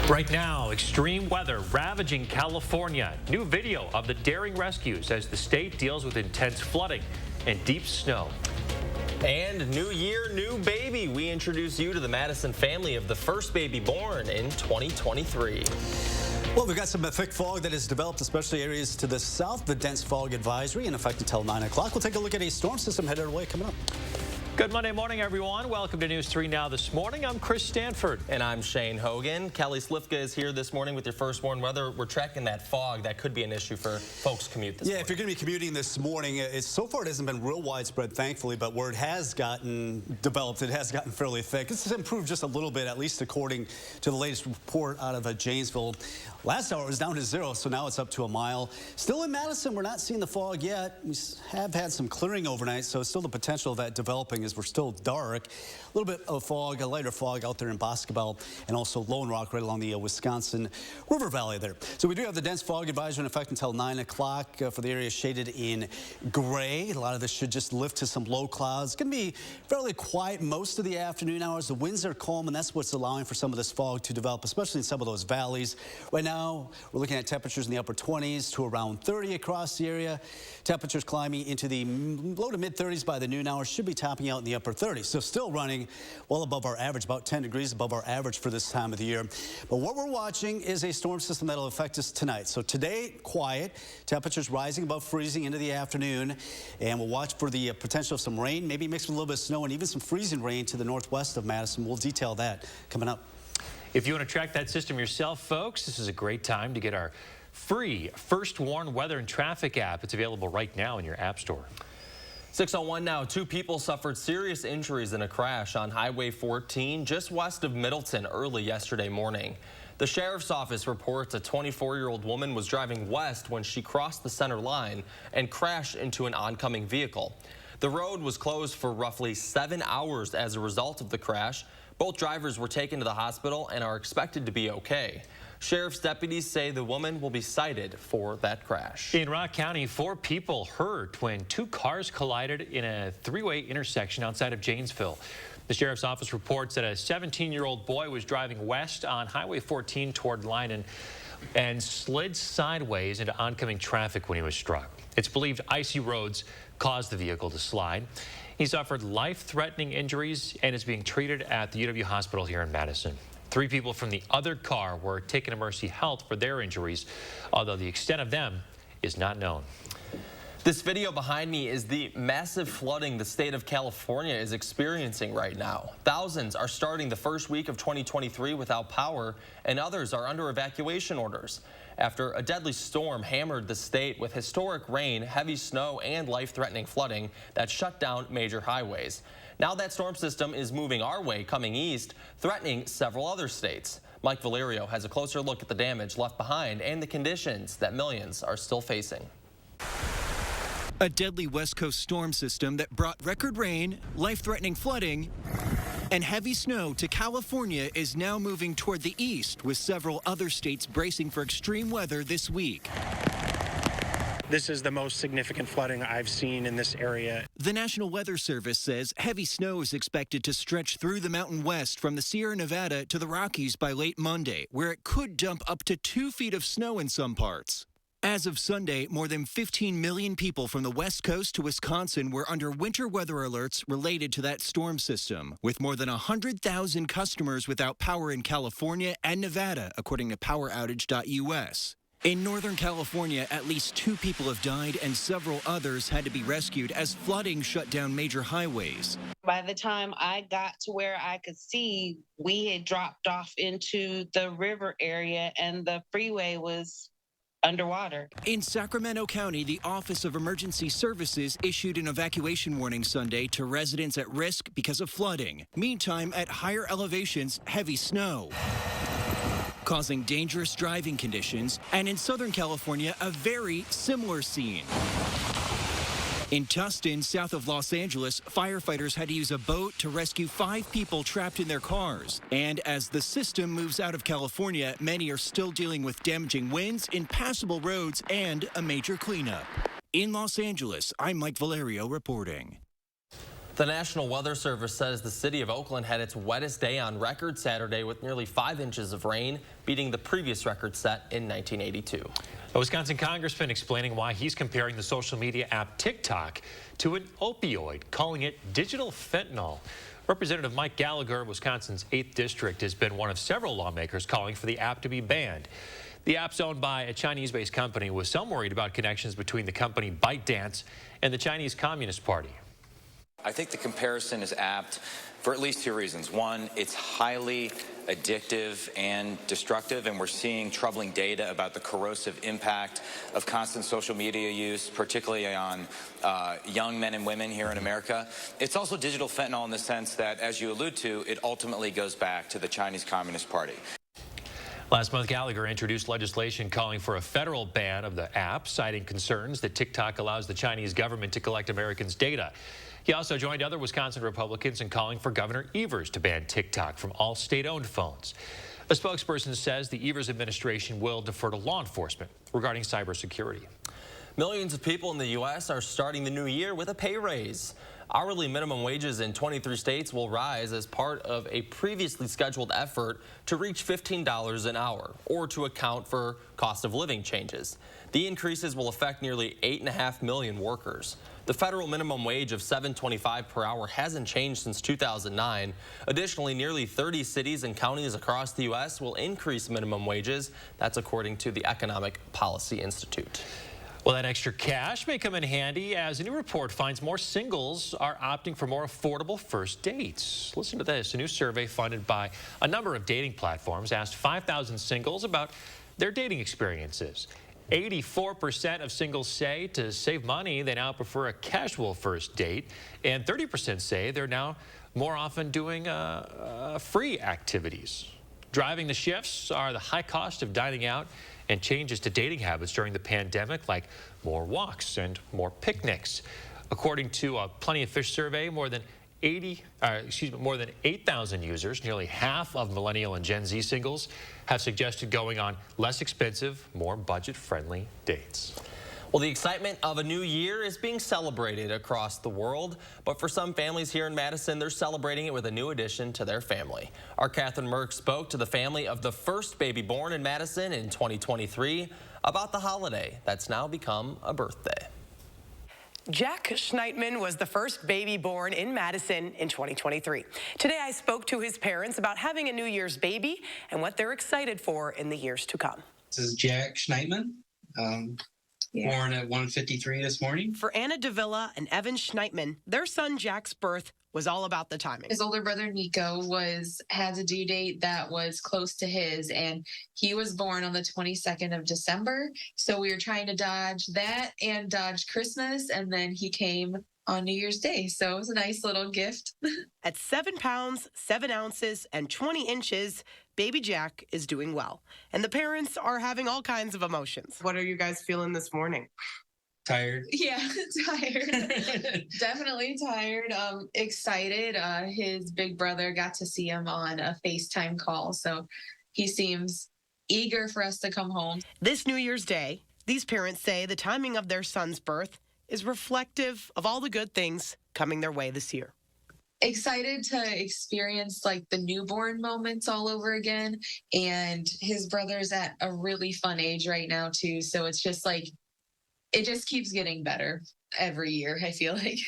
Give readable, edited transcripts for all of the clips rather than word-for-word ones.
Right now, extreme weather ravaging California. New video of the daring rescues as the state deals with intense flooding and deep snow. And new year, new baby. We introduce you to the Madison family of the first baby born in 2023. Well, we've got some thick fog that has developed, especially areas to the south. The dense fog advisory in effect until 9 o'clock. We'll take a look at a storm system headed our way coming up. Good Monday morning, everyone. Welcome to News 3 Now this morning. I'm Chris Stanford. And I'm Shane Hogan. Kelly Slifka is here this morning with your first warn weather. We're tracking that fog. That could be an issue for folks commute this morning. If you're going to be commuting this morning, so far it hasn't been real widespread, thankfully, but where it has gotten developed, it has gotten fairly thick. This has improved just a little bit, at least according to the latest report out of Janesville. Last hour it was down to 0, so now it's up to a mile. Still in Madison, we're not seeing the fog yet. We have had some clearing overnight, so still the potential of that developing as we're still dark. A little bit of fog, a lighter fog out there in Boscobel and also Lone Rock right along the Wisconsin River Valley there. So we do have the dense fog advisory in effect until 9 o'clock for the area shaded in gray. A lot of this should just lift to some low clouds. It's going to be fairly quiet most of the afternoon hours. The winds are calm, and that's what's allowing for some of this fog to develop, especially in some of those valleys. Right now, we're looking at temperatures in the upper 20s to around 30 across the area. Temperatures climbing into the low to mid 30s by the noon hour, should be topping out in the upper 30s. So still running well above our average, about 10 degrees above our average for this time of the year. But what we're watching is a storm system that'll affect us tonight. So today, quiet, temperatures rising above freezing into the afternoon, and we'll watch for the potential of some rain, maybe mixed with a little bit of snow and even some freezing rain to the northwest of Madison. We'll detail that coming up. If you want to track that system yourself, folks, this is a great time to get our free First Warn Weather and Traffic app. It's available right now in your app store. 6:01 now. 2 people suffered serious injuries in a crash on Highway 14 just west of Middleton early yesterday morning. The sheriff's office reports a 24-year-old woman was driving west when she crossed the center line and crashed into an oncoming vehicle. The road was closed for roughly 7 hours as a result of the crash. Both drivers were taken to the hospital and are expected to be okay. Sheriff's deputies say the woman will be cited for that crash. In Rock County, 4 people hurt when 2 cars collided in a 3-way intersection outside of Janesville. The sheriff's office reports that a 17-year-old boy was driving west on Highway 14 toward Lynon and slid sideways into oncoming traffic when he was struck. It's believed icy roads caused the vehicle to slide. He suffered life-threatening injuries and is being treated at the UW Hospital here in Madison. 3 people from the other car were taken to Mercy Health for their injuries, although the extent of them is not known. This video behind me is the massive flooding the state of California is experiencing right now. Thousands are starting the first week of 2023 without power, and others are under evacuation orders after a deadly storm hammered the state with historic rain, heavy snow, and life-threatening flooding that shut down major highways. Now that storm system is moving our way, coming east, threatening several other states. Mike Valerio has a closer look at the damage left behind and the conditions that millions are still facing. A deadly West Coast storm system that brought record rain, life-threatening flooding, and heavy snow to California is now moving toward the east, with several other states bracing for extreme weather this week. This is the most significant flooding I've seen in this area. The National Weather Service says heavy snow is expected to stretch through the Mountain West from the Sierra Nevada to the Rockies by late Monday, where it could dump up to 2 feet of snow in some parts. As of Sunday, more than 15 million people from the West Coast to Wisconsin were under winter weather alerts related to that storm system, with more than 100,000 customers without power in California and Nevada, according to poweroutage.us. In Northern California, at least 2 people have died and several others had to be rescued as flooding shut down major highways. By the time I got to where I could see, we had dropped off into the river area and the freeway was underwater. In Sacramento County, the Office of Emergency Services issued an evacuation warning Sunday to residents at risk because of flooding. Meantime, at higher elevations, heavy snow, causing dangerous driving conditions, and in Southern California, a very similar scene. In Tustin, south of Los Angeles, firefighters had to use a boat to rescue 5 people trapped in their cars. And as the system moves out of California, many are still dealing with damaging winds, impassable roads, and a major cleanup. In Los Angeles, I'm Mike Valerio reporting. The National Weather Service says the city of Oakland had its wettest day on record Saturday with nearly 5 inches of rain, beating the previous record set in 1982. A Wisconsin congressman explaining why he's comparing the social media app TikTok to an opioid, calling it digital fentanyl. Representative Mike Gallagher of Wisconsin's 8th District has been one of several lawmakers calling for the app to be banned. The app's owned by a Chinese-based company, with some worried about connections between the company ByteDance and the Chinese Communist Party. I think the comparison is apt for at least 2 reasons. One, it's highly addictive and destructive, and we're seeing troubling data about the corrosive impact of constant social media use, particularly on young men and women here in America. It's also digital fentanyl in the sense that, as you allude to, it ultimately goes back to the Chinese Communist Party. Last month, Gallagher introduced legislation calling for a federal ban of the app, citing concerns that TikTok allows the Chinese government to collect Americans' data. He also joined other Wisconsin Republicans in calling for Governor Evers to ban TikTok from all state-owned phones. A spokesperson says the Evers administration will defer to law enforcement regarding cybersecurity. Millions of people in the U.S. are starting the new year with a pay raise. Hourly minimum wages in 23 states will rise as part of a previously scheduled effort to reach $15 an hour, or to account for cost of living changes. The increases will affect nearly 8.5 million workers. The federal minimum wage of $7.25 per hour hasn't changed since 2009. Additionally, nearly 30 cities and counties across the U.S. will increase minimum wages. That's according to the Economic Policy Institute. Well, that extra cash may come in handy as a new report finds more singles are opting for more affordable first dates. Listen to this. A new survey funded by a number of dating platforms asked 5,000 singles about their dating experiences. 84% of singles say to save money, they now prefer a casual first date, and 30% say they're now more often doing free activities. Driving the shifts are the high cost of dining out and changes to dating habits during the pandemic, like more walks and more picnics. According to a Plenty of Fish survey, more than 8,000 users, nearly half of millennial and Gen Z singles, have suggested going on less expensive, more budget-friendly dates. Well, the excitement of a new year is being celebrated across the world, but for some families here in Madison, they're celebrating it with a new addition to their family. Our Catherine Merck spoke to the family of the first baby born in Madison in 2023 about the holiday that's now become a birthday. Jack Schneitman was the first baby born in Madison in 2023. Today, I spoke to his parents about having a New Year's baby and what they're excited for in the years to come. This is Jack Schneitman. Born at 1:53 this morning. For Anna Davila and Evan Schneitman, their son Jack's birth was all about the timing. His older brother Nico has a due date that was close to his, and he was born on the 22nd of December. So we were trying to dodge that and dodge Christmas, and then he came on New Year's Day. So it was a nice little gift. At 7 pounds, 7 ounces, and 20 inches, baby Jack is doing well. And the parents are having all kinds of emotions. What are you guys feeling this morning? Tired. Yeah, tired. Definitely tired. Excited. His big brother got to see him on a FaceTime call. So he seems eager for us to come home. This New Year's Day, these parents say the timing of their son's birth is reflective of all the good things coming their way this year. Excited to experience like the newborn moments all over again. And his brother's at a really fun age right now too. So it's just like, it just keeps getting better every year, I feel like.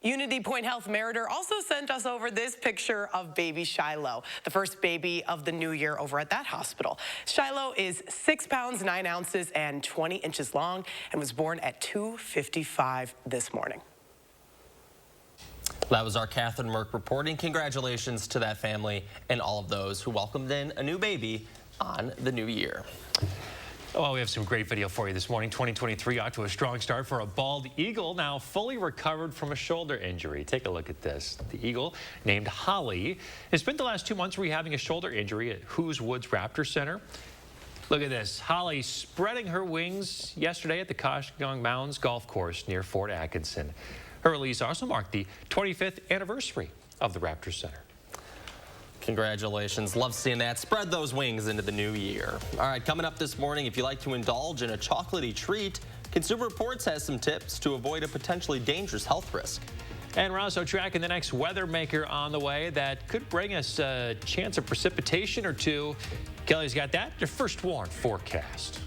Unity Point Health Meritor also sent us over this picture of baby Shiloh, the first baby of the new year over at that hospital. Shiloh is 6 pounds, 9 ounces, and 20 inches long, and was born at 2:55 this morning. That was our Catherine Merck reporting. Congratulations to that family and all of those who welcomed in a new baby on the new year. Well, we have some great video for you this morning. 2023 off to a strong start for a bald eagle, now fully recovered from a shoulder injury. Take a look at this. The eagle, named Holly, has spent the last 2 months rehabbing a shoulder injury at Who's Woods Raptor Center. Look at this. Holly spreading her wings yesterday at the Koshgong Mounds Golf Course near Fort Atkinson. Her release also marked the 25th anniversary of the Raptor Center. Congratulations. Love seeing that. Spread those wings into the new year. All right, coming up this morning, if you like to indulge in a chocolatey treat, Consumer Reports has some tips to avoid a potentially dangerous health risk. And we're also tracking the next weather maker on the way that could bring us a chance of precipitation or two. Kelly's got that, your first warn forecast.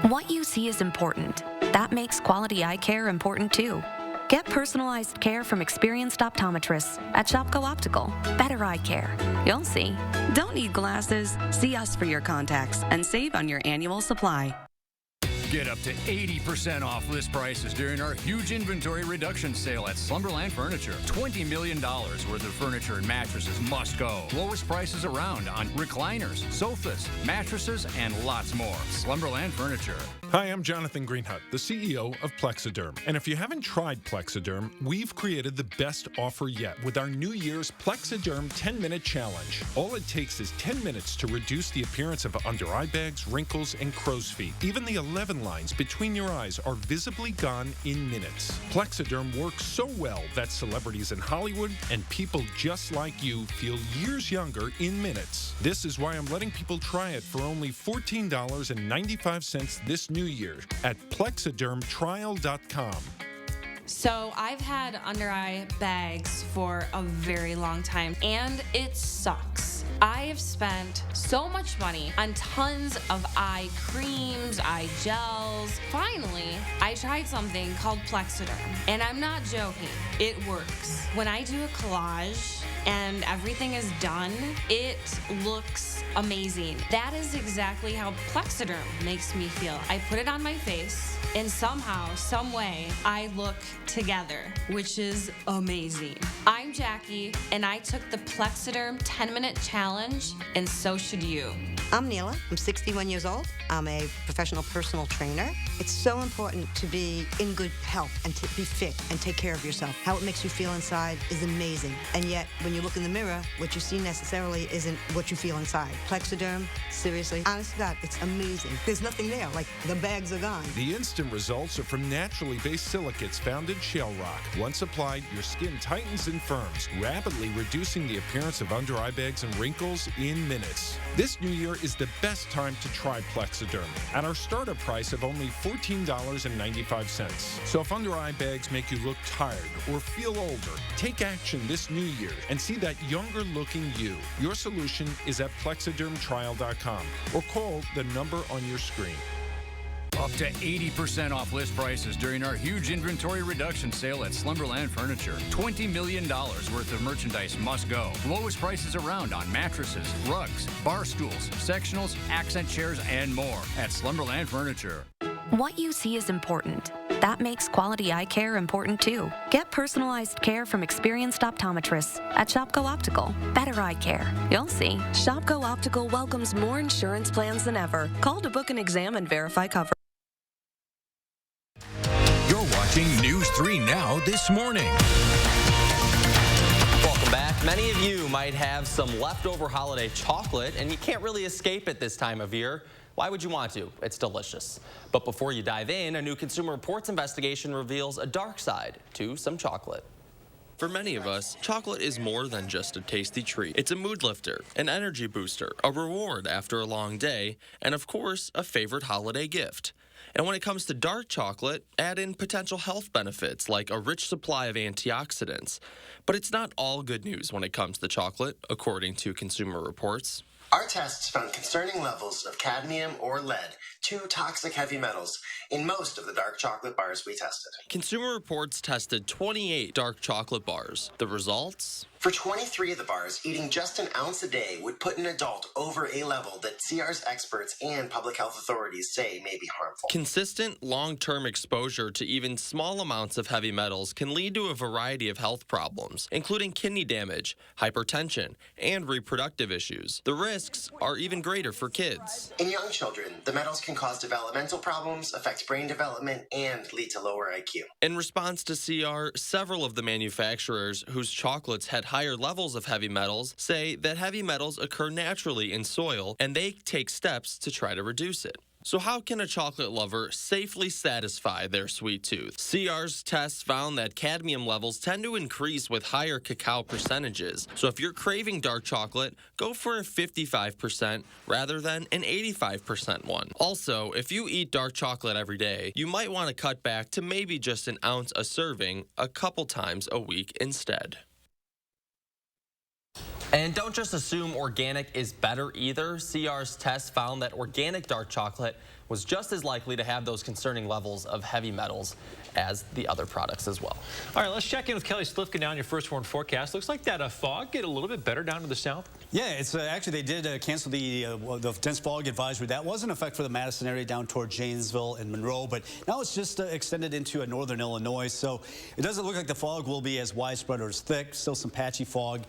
What you see is important. That makes quality eye care important too. Get personalized care from experienced optometrists at Shopko Optical. Better eye care. You'll see. Don't need glasses. See us for your contacts and save on your annual supply. Get up to 80% off list prices during our huge inventory reduction sale at Slumberland Furniture. $20 million worth of furniture and mattresses must go. Lowest prices around on recliners, sofas, mattresses, and lots more. Slumberland Furniture. Hi, I'm Jonathan Greenhut, the CEO of Plexiderm. And if you haven't tried Plexiderm, we've created the best offer yet with our New Year's Plexiderm 10-minute challenge. All it takes is 10 minutes to reduce the appearance of under eye bags, wrinkles, and crow's feet. Even the 11 lines between your eyes are visibly gone in minutes. Plexiderm works so well that celebrities in Hollywood and people just like you feel years younger in minutes. This is why I'm letting people try it for only $14.95 this New Year at plexidermtrial.com. So I've had under eye bags for a very long time, and it sucks. I have spent so much money on tons of eye creams, eye gels. Finally, I tried something called Plexiderm, and I'm not joking. It works. When I do a collage and everything is done, it looks amazing. That is exactly how Plexiderm makes me feel. I put it on my face, and somehow, some way, I look together, which is amazing. I'm Jackie, and I took the Plexiderm 10-minute challenge, and so should you. I'm Neela. I'm 61 years old. I'm a professional personal trainer. It's so important to be in good health and to be fit and take care of yourself. How it makes you feel inside is amazing. And yet, when you look in the mirror, what you see necessarily isn't what you feel inside. Plexiderm, seriously, honest to God, it's amazing. There's nothing there, like the bags are gone. The instant results are from naturally based silicates found in shale rock. Once applied, your skin tightens and firms, rapidly reducing the appearance of under eye bags and wrinkles in minutes. This New Year is the best time to try Plexiderm at our starter price of only $14.95. So if under eye bags make you look tired or feel older, take action this New Year and see that younger looking you. Your solution is at plexidermtrial.com or call the number on your screen. Up to 80% off list prices during our huge inventory reduction sale at Slumberland Furniture. $20 million worth of merchandise must go. Lowest prices around on mattresses, rugs, bar stools, sectionals, accent chairs, and more at Slumberland Furniture. What you see is important. That makes quality eye care important too. Get personalized care from experienced optometrists at Shopko Optical. Better eye care. You'll see. Shopko Optical welcomes more insurance plans than ever. Call to book an exam and verify coverage. You're watching News 3 Now this morning. Welcome back. Many of you might have some leftover holiday chocolate, and you can't really escape it this time of year. Why would you want to? It's delicious. But before you dive in, a new Consumer Reports investigation reveals a dark side to some chocolate. For many of us, chocolate is more than just a tasty treat. It's a mood lifter, an energy booster, a reward after a long day, and of course, a favorite holiday gift. And when it comes to dark chocolate, add in potential health benefits like a rich supply of antioxidants. But it's not all good news when it comes to chocolate, according to Consumer Reports. Our tests found concerning levels of cadmium or lead, two toxic heavy metals, in most of the dark chocolate bars we tested. Consumer Reports tested 28 dark chocolate bars. The results? For 23 of the bars, eating just an ounce a day would put an adult over a level that CR's experts and public health authorities say may be harmful. Consistent, long-term exposure to even small amounts of heavy metals can lead to a variety of health problems, including kidney damage, hypertension, and reproductive issues. The risks are even greater for kids. In young children, the metals can cause developmental problems, affect brain development, and lead to lower IQ. In response to CR, several of the manufacturers whose chocolates had higher levels of heavy metals say that heavy metals occur naturally in soil and they take steps to try to reduce it. So how can a chocolate lover safely satisfy their sweet tooth? CR's tests found that cadmium levels tend to increase with higher cacao percentages. So if you're craving dark chocolate, go for a 55% rather than an 85% one. Also, if you eat dark chocolate every day, you might want to cut back to maybe just an ounce a serving a couple times a week instead. And don't just assume organic is better either. CR's test found that organic dark chocolate was just as likely to have those concerning levels of heavy metals as the other products as well. All right, let's check in with Kelly Slifka now on your first warn forecast. Looks like that fog get a little bit better down to the south. Yeah, it's actually they did cancel the dense fog advisory. That was in effect for the Madison area down toward Janesville and Monroe, but now it's just extended into northern Illinois. So it doesn't look like the fog will be as widespread or as thick. Still some patchy fog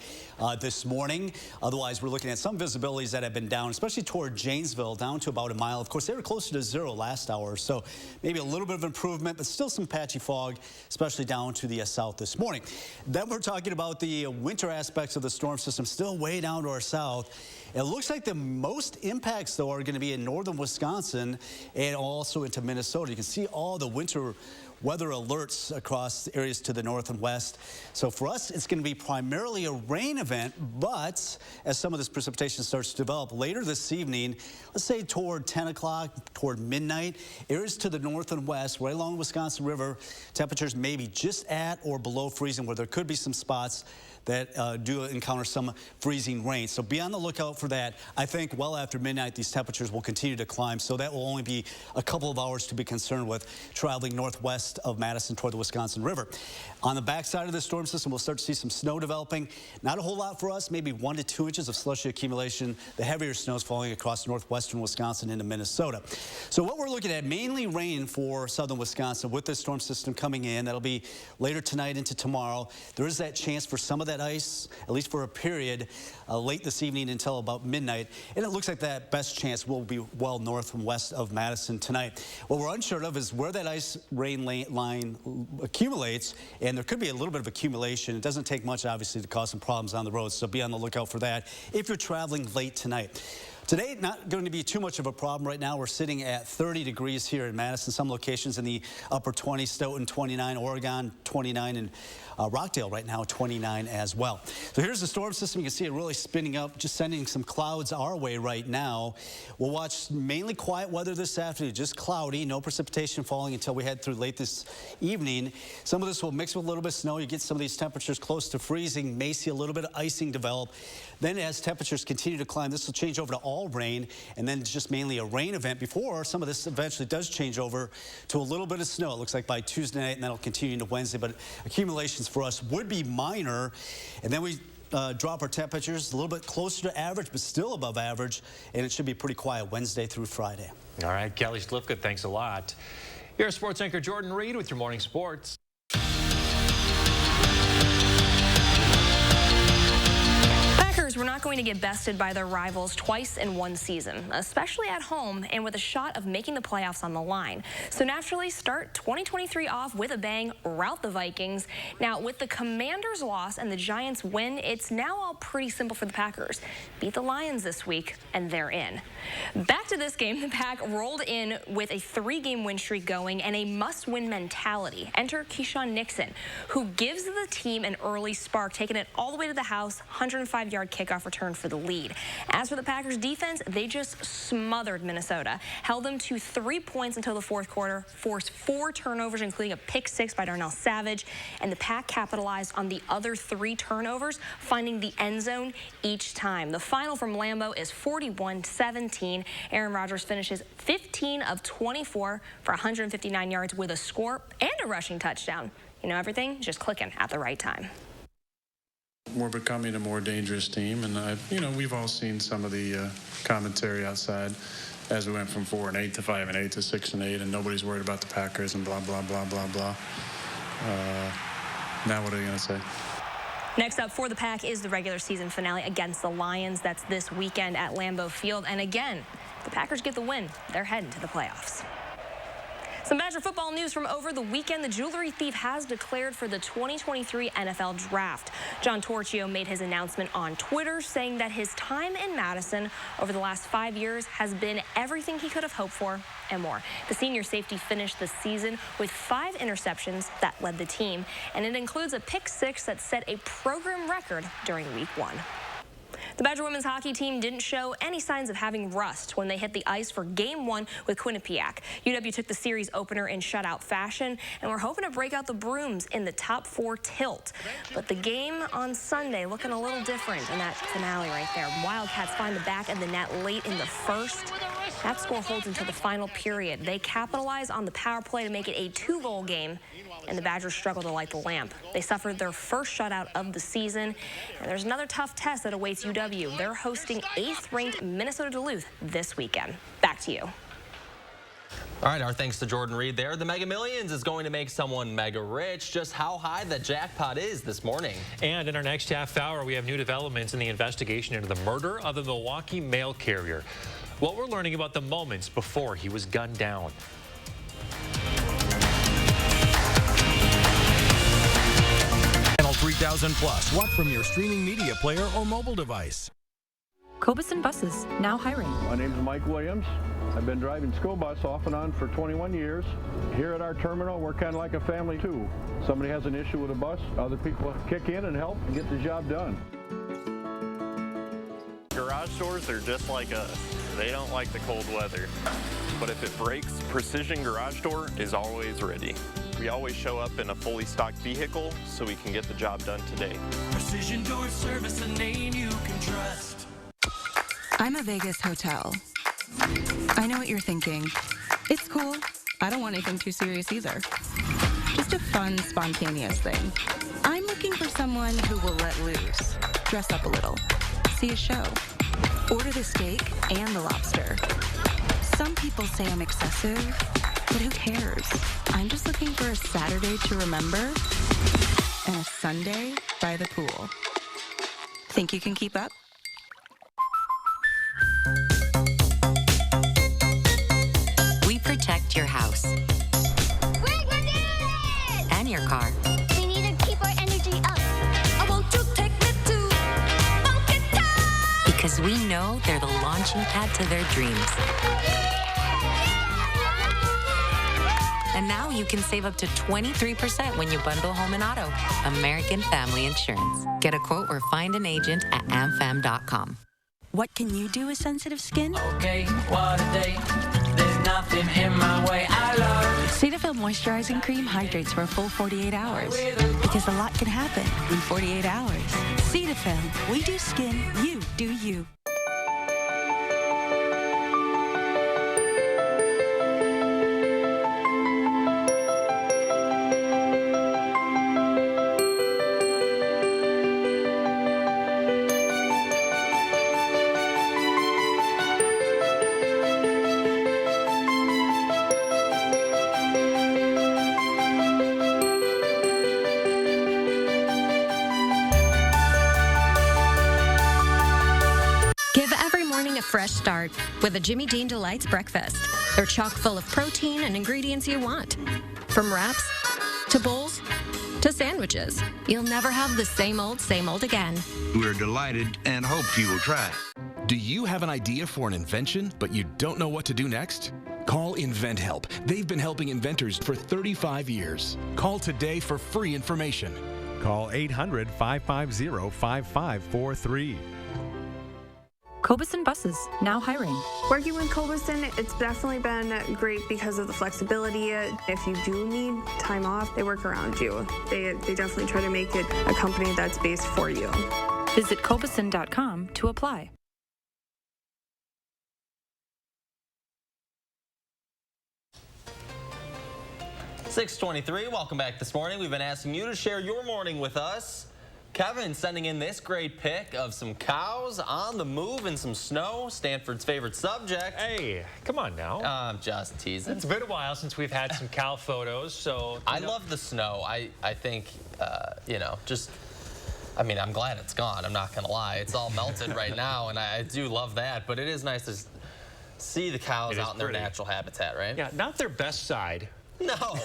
this morning. Otherwise, we're looking at some visibilities that have been down, especially toward Janesville, down to about a mile. Of course, they were closer to zero last hour, so maybe a little bit of improvement, but still some patchy fog, especially down to the south this morning. Then we're talking about the winter aspects of the storm system, still way down to our south. It looks like the most impacts, though, are going to be in northern Wisconsin and also into Minnesota. You can see all the winter weather alerts across areas to the north and west. So for us, it's going to be primarily a rain event, but as some of this precipitation starts to develop later this evening, let's say toward 10 o'clock, toward midnight, areas to the north and west, right along the Wisconsin River, temperatures may be just at or below freezing, where there could be some spots that do encounter some freezing rain. So be on the lookout for that. I think well after midnight, these temperatures will continue to climb, so that will only be a couple of hours to be concerned with traveling northwest of Madison toward the Wisconsin River. On the backside of the storm system, we'll start to see some snow developing. Not a whole lot for us, maybe 1 to 2 inches of slushy accumulation. The heavier snow is falling across northwestern Wisconsin into Minnesota. So what we're looking at, mainly rain for southern Wisconsin with this storm system coming in. That'll be later tonight into tomorrow. There is that chance for some of that ice, at least for a period, late this evening until about midnight. And it looks like that best chance will be well north and west of Madison tonight. What we're unsure of is where that ice rain line accumulates, and there could be a little bit of accumulation. It doesn't take much, obviously, to cause some problems on the roads, so be on the lookout for that if you're traveling late tonight. Today, not going to be too much of a problem right now. We're sitting at 30 degrees here in Madison. Some locations in the upper 20s, Stoughton 29, Oregon 29, and Rockdale right now 29 as well. So here's the storm system. You can see it really spinning up, just sending some clouds our way right now. We'll watch mainly quiet weather this afternoon, just cloudy, no precipitation falling until we head through late this evening. Some of this will mix with a little bit of snow. You get some of these temperatures close to freezing, may see a little bit of icing develop. Then as temperatures continue to climb, this will change over to all rain, and then just mainly a rain event before some of this eventually does change over to a little bit of snow. It looks like by Tuesday night, and that'll continue into Wednesday, but accumulations for us would be minor. And then we drop our temperatures a little bit closer to average, but still above average, and it should be pretty quiet Wednesday through Friday. All right, Kelly Slifka, thanks a lot. Here's sports anchor Jordan Reed with your morning sports. We're not going to get bested by their rivals twice in one season, especially at home and with a shot of making the playoffs on the line. So naturally, start 2023 off with a bang, rout the Vikings. Now, with the Commanders' loss and the Giants' win, it's now all pretty simple for the Packers. Beat the Lions this week, and they're in. Back to this game, the Pack rolled in with a 3-game win streak going and a must-win mentality. Enter Keyshawn Nixon, who gives the team an early spark, taking it all the way to the house, 105-yard kickoff return for the lead. As for the Packers defense, they just smothered Minnesota, held them to 3 points until the fourth quarter, forced 4 turnovers, including a pick 6 by Darnell Savage, and the Pack capitalized on the other 3 turnovers, finding the end zone each time. The final from Lambeau is 41-17. Aaron Rodgers finishes 15 of 24 for 159 yards with a score and a rushing touchdown. You know, everything just clicking at the right time. We're becoming a more dangerous team, and we've all seen some of the commentary outside as we went from 4-8 to 5-8 to 6-8, and nobody's worried about the Packers and blah blah blah blah blah. Now what are you going to say? Next up for the Pack is the regular season finale against the Lions. That's this weekend at Lambeau Field, and again, the Packers get the win. They're heading to the playoffs. Some Badger football news from over the weekend. The jewelry thief has declared for the 2023 NFL Draft. John Torchio made his announcement on Twitter, saying that his time in Madison over the last 5 years has been everything he could have hoped for and more. The senior safety finished the season with 5 interceptions that led the team, and it includes a pick 6 that set a program record during week 1. The Badger women's hockey team didn't show any signs of having rust when they hit the ice for Game 1 with Quinnipiac. UW took the series opener in shutout fashion, and we're hoping to break out the brooms in the top 4 tilt. But the game on Sunday looking a little different in that finale right there. Wildcats find the back of the net late in the first. That score holds until the final period. They capitalize on the power play to make it a 2-goal game, and the Badgers struggle to light the lamp. They suffered their first shutout of the season, and there's another tough test that awaits UW. They're hosting 8th-ranked Minnesota Duluth this weekend. Back to you. All right, our thanks to Jordan Reed there. The Mega Millions is going to make someone mega rich. Just how high the jackpot is this morning. And in our next half hour, we have new developments in the investigation into the murder of the Milwaukee mail carrier. What we're learning about the moments before he was gunned down. Channel 3000 Plus. Watch from your streaming media player or mobile device. Cobison Buses, now hiring. My name is Mike Williams. I've been driving school bus off and on for 21 years. Here at our terminal, we're kind of like a family too. Somebody has an issue with a bus, other people kick in and help and get the job done. Garage doors are just like us. They don't like the cold weather. But if it breaks, Precision Garage Door is always ready. We always show up in a fully stocked vehicle so we can get the job done today. Precision Door Service, a name you can trust. I'm a Vegas hotel. I know what you're thinking. It's cool. I don't want anything too serious either. Just a fun, spontaneous thing. I'm looking for someone who will let loose, dress up a little, see a show, order the steak and the lobster. Some people say I'm excessive, but who cares? I'm just looking for a Saturday to remember and a Sunday by the pool. Think you can keep up? We protect your house. We're gonna do it! And your car. We need to keep our energy up. I want to take me to Monkey Town! Because we know they're the launching pad to their dreams. And now you can save up to 23% when you bundle home and auto. American Family Insurance. Get a quote or find an agent at amfam.com. What can you do with sensitive skin? Okay, what a day. There's nothing in my way. I love Cetaphil Moisturizing Cream hydrates for a full 48 hours. Because a lot can happen in 48 hours. Cetaphil, we do skin, you do you. Fresh start with a Jimmy Dean Delights breakfast. They're chock full of protein and ingredients you want. From wraps to bowls to sandwiches. You'll never have the same old again. We're delighted and hope you will try. Do you have an idea for an invention, but you don't know what to do next? Call InventHelp. They've been helping inventors for 35 years. Call today for free information. Call 800-550-5543. Cobison Buses, now hiring. Working with Cobison, it's definitely been great because of the flexibility. If you do need time off, they work around you. They definitely try to make it a company that's based for you. Visit Cobison.com to apply. .623, welcome back this morning. We've been asking you to share your morning with us. Kevin sending in this great pic of some cows on the move in some snow, Stanford's favorite subject. Hey, come on now. I'm just teasing. It's been a while since we've had some cow photos, so... I love the snow. I think, you know, just... I mean, I'm glad it's gone. I'm not going to lie. It's all melted right now, and I do love that, but it is nice to see the cows out in their natural habitat, right? Yeah, not their best side. No.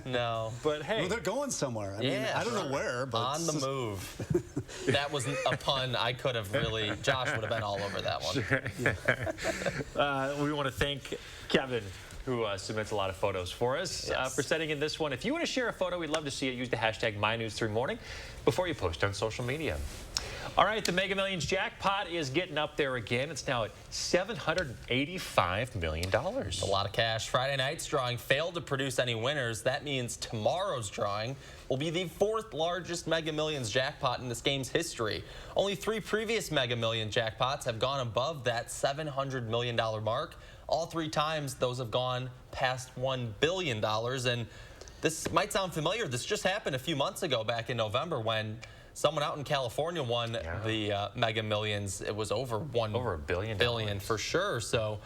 No. But hey. Well, they're going somewhere. I mean, I don't know where, but on the move. That was a pun I could have really, Josh would have been all over that one. We want to thank Kevin, who submits a lot of photos for us, for sending in this one. If you want to share a photo, we'd love to see it. Use the hashtag MyNews3Morning before you post on social media. All right, the Mega Millions jackpot is getting up there again. It's now at $785 million. A lot of cash. Friday night's drawing failed to produce any winners. That means tomorrow's drawing will be the 4th largest Mega Millions jackpot in this game's history. Only 3 previous Mega Millions jackpots have gone above that $700 million mark. All 3 times, those have gone past $1 billion. And this might sound familiar. This just happened a few months ago, back in November, when someone out in California won the Mega Millions. It was over $1 billion for sure. So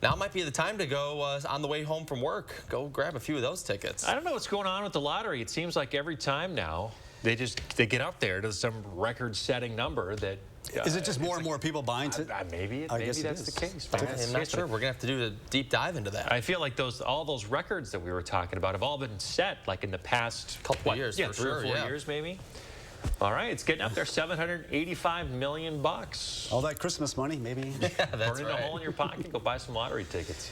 now might be the time to go on the way home from work. Go grab a few of those tickets. I don't know what's going on with the lottery. It seems like every time now they get up there to some record-setting number that. Is it just more and more people buying it? Maybe that's the case. I'm not sure. We're going to have to do a deep dive into that. I feel like all those records that we were talking about have all been set like in the past couple years. Yeah, 3 or 4 years maybe. All right, it's getting up there, $785 million. All that Christmas money, maybe. Yeah, that's Burn a hole in your pocket, go buy some lottery tickets.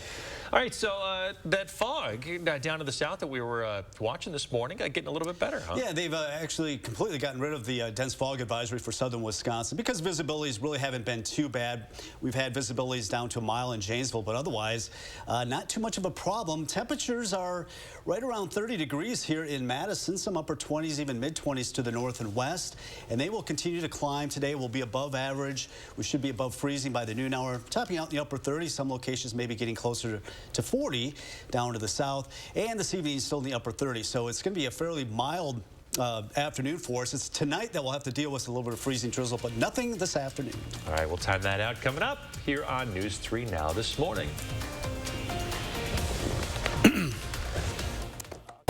All right, so that fog down to the south that we were watching this morning, getting a little bit better, huh? Yeah, they've actually completely gotten rid of the dense fog advisory for southern Wisconsin because visibilities really haven't been too bad. We've had visibilities down to a mile in Janesville, but otherwise, not too much of a problem. Temperatures are right around 30 degrees here in Madison, some upper 20s, even mid-20s to the north and west, and they will continue to climb. Today will be above average. We should be above freezing by the noon hour, topping out in the upper 30s. Some locations may be getting closer to 40 down to the south, and this evening still in the upper 30s. So it's going to be a fairly mild afternoon for us. It's tonight that we'll have to deal with a little bit of freezing drizzle, but nothing this afternoon. All right, we'll time that out coming up here on News 3 Now this morning.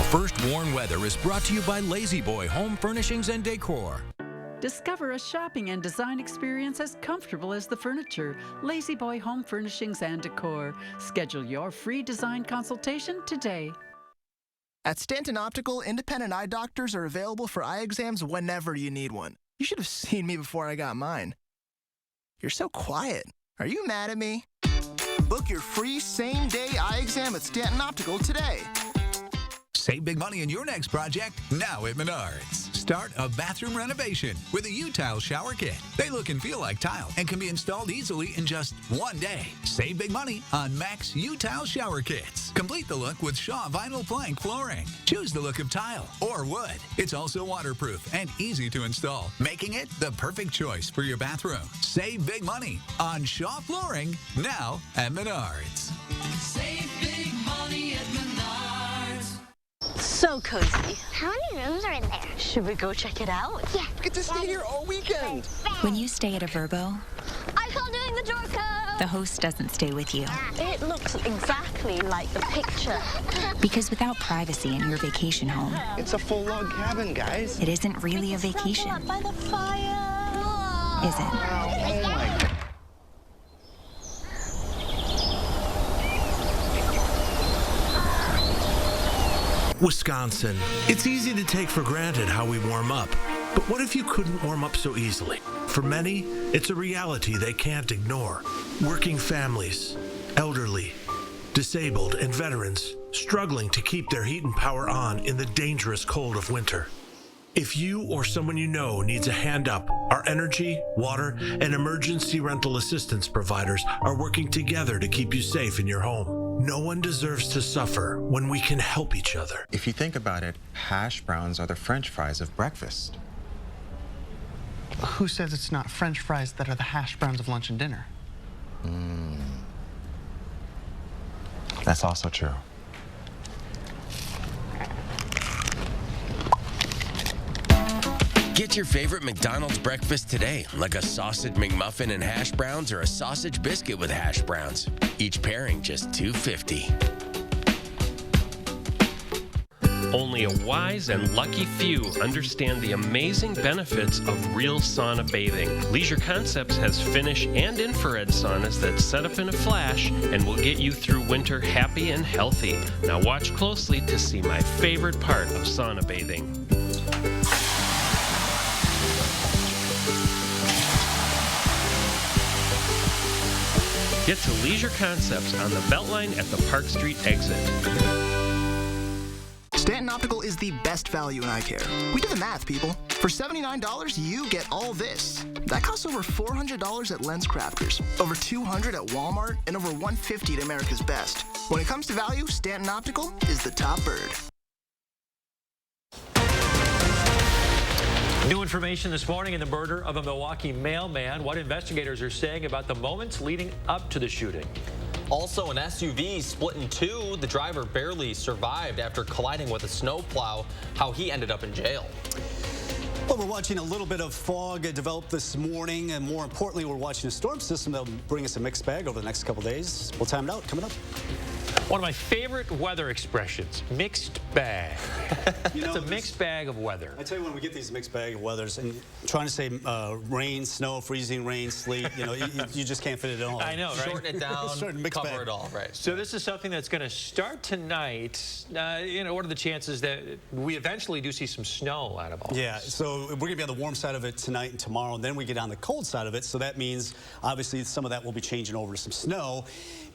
First Warn Weather is brought to you by Lazy Boy Home Furnishings and Decor. Discover a shopping and design experience as comfortable as the furniture. Lazy Boy Home Furnishings and Decor. Schedule your free design consultation today. At Stanton Optical, independent eye doctors are available for eye exams whenever you need one. You should have seen me before I got mine. You're so quiet. Are you mad at me? Book your free same-day eye exam at Stanton Optical today. Save big money in your next project now at Menards. Start a bathroom renovation with a U-Tile shower kit. They look and feel like tile and can be installed easily in just one day. Save big money on Max U-Tile shower kits. Complete the look with Shaw vinyl plank flooring. Choose the look of tile or wood. It's also waterproof and easy to install, making it the perfect choice for your bathroom. Save big money on Shaw flooring now at Menards. Save big money at Menards. So cozy. How many rooms are in there? Should we go check it out? Yeah. We get to stay here all weekend. When you stay at a Verbo, I call doing the door code. the host doesn't stay with you. It looks exactly like the picture. Because without privacy in your vacation home, It's a full log cabin, guys. it isn't really a vacation, By the fire. is it? Oh my God. Wisconsin. It's easy to take for granted how we warm up. But what if you couldn't warm up so easily? For many, it's a reality they can't ignore. Working families, elderly, disabled, and veterans struggling to keep their heat and power on in the dangerous cold of winter. If you or someone you know needs a hand up, our energy, water, and emergency rental assistance providers are working together to keep you safe in your home. No one deserves to suffer when we can help each other. If you think about it, hash browns are the French fries of breakfast. Who says it's not French fries that are the hash browns of lunch and dinner? That's also true. Get your favorite McDonald's breakfast today, like a sausage McMuffin and hash browns or a sausage biscuit with hash browns. Each pairing just $2.50. Only a wise and lucky few understand the amazing benefits of real sauna bathing. Leisure Concepts has finish and infrared saunas that set up in a flash and will get you through winter happy and healthy. Now watch closely to see my favorite part of sauna bathing. Get to Leisure Concepts on the Beltline at the Park Street exit. Stanton Optical is the best value in eye care. We do the math, people. For $79, you get all this. That costs over $400 at Lens Crafters, over $200 at Walmart, and over $150 at America's Best. When it comes to value, Stanton Optical is the top bird. New information this morning in the murder of a Milwaukee mailman. What investigators are saying about the moments leading up to the shooting. Also, an SUV split in two. The driver barely survived after colliding with a snowplow. How he ended up in jail. Well, we're watching a little bit of fog develop this morning, and more importantly, we're watching a storm system that'll bring us a mixed bag over the next couple days. We'll time it out coming up. One of my favorite weather expressions, mixed bag. It's a mixed bag of weather. I tell you, when we get these mixed bag of weathers, and trying to say rain, snow, freezing rain, sleet, you just can't fit it all. I know, right? Shorten it down, cover it all, right? So this is something that's going to start tonight. What are the chances that we eventually do see some snow out of all Yeah, this? so we're going to be on the warm side of it tonight and tomorrow, and then we get on the cold side of it. So that means, obviously, some of that will be changing over to some snow.